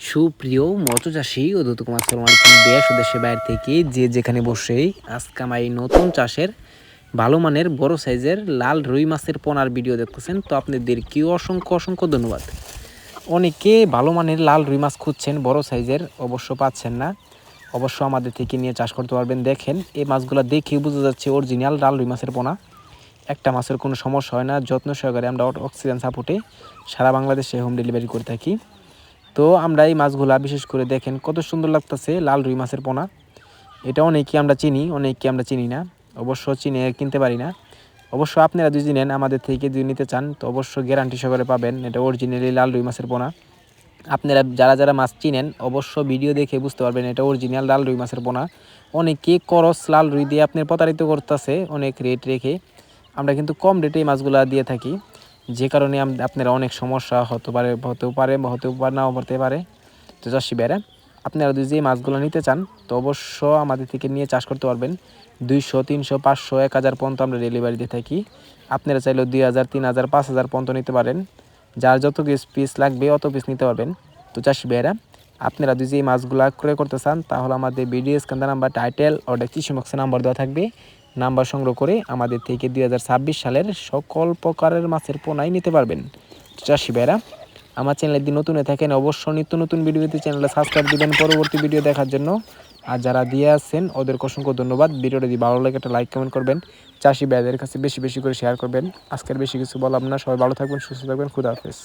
সুপ্রিয় মৎস্যচাষী ও দর্শক আসসালামু আলাইকুম। দেশ ও দেশের বাইরে থেকে যে যেখানে বসেই আজকে আমার এই নতুন চাষের ভালো মানের বড় সাইজের লাল রুই মাছের পোনার ভিডিও দেখতেছেন, তো আপনাদেরকেও অসংখ্য অসংখ্য ধন্যবাদ। অনেকে ভালো মানের লাল রুই মাছ খুঁজছেন, বড় সাইজের অবশ্য পাচ্ছেন না। অবশ্য আমাদের থেকে নিয়ে চাষ করতে পারবেন। দেখেন এই মাছগুলো দেখে বোঝা যাচ্ছে অরিজিনাল লাল রুই মাছের পোনা। একটা মাছের কোনো সমস্যা হয় না। যত্ন সহকারে আমরা অক্সিজেন সাপোর্টে সারা বাংলাদেশে হোম ডেলিভারি করে থাকি। তো আমরা এই মাছগুলা বিশেষ করে দেখেন কত সুন্দর লাগতেছে লাল রুই মাছের পোনা। এটা অনেকে আমরা চিনি, অনেকে আমরা চিনি না। অবশ্য চিনে কিনতে পারি না। অবশ্য আপনারা যদি নেন, আমাদের থেকে যদি নিতে চান, তো অবশ্য গ্যারান্টি সহকারে পাবেন এটা অরিজিনালি লাল রুই মাছের পোনা। আপনারা যারা যারা মাছ চিনেন অবশ্য ভিডিও দেখে বুঝতে পারবেন এটা অরিজিনাল লাল রুই মাছের পোনা। অনেকে করস লাল রুই দিয়ে আপনার প্রতারিত করতেছে অনেক রেট রেখে। আমরা কিন্তু কম রেটে এই মাছগুলো দিয়ে থাকি, যে কারণে আপনারা অনেক সমস্যা হতেও পারে নাও হতে পারে। তো চাষি ভাইরা, আপনারা যদি এই মাছগুলো নিতে চান তো অবশ্য আমাদের থেকে নিয়ে চাষ করতে পারবেন। 200, 300, 500, 1000 পর্যন্ত আমরা ডেলিভারি দিয়ে থাকি। আপনারা চাইলেও 2000, 3000, 5000 পর্যন্ত নিতে পারেন। যার যত পিস লাগবে অত পিস নিতে পারবেন। তো চাষি ভাইরা, আপনারা যদি এই মাছগুলো ক্রয় করতে চান তাহলে আমাদের ভিডিও স্ক্যান নাম্বার, টাইটেল ও ডেসক্রিপশন বক্সে নাম্বার দেওয়া থাকবে। নাম্বার সংগ্রহ করে আমাদের থেকে 2026 সালের সকল প্রকারের মাছের পোনাই নিতে পারবেন। চাষি ভাইরা, আমার চ্যানেলে যদি নতুন হয়ে থাকেন অবশ্যই নিত্য নতুন ভিডিওতে চ্যানেলে সাবস্ক্রাইব দিবেন পরবর্তী ভিডিও দেখার জন্য। আর যারা দিয়ে আসছেন ওদেরকে অসংখ্য ধন্যবাদ। ভিডিওটা যদি ভালো লাগে একটা লাইক কমেন্ট করবেন, চাষি ভাইদের কাছে বেশি বেশি করে শেয়ার করবেন। আজকের বেশি কিছু বললাম না, সবাই ভালো থাকবেন, সুস্থ থাকবেন, খুদা হাফেজ।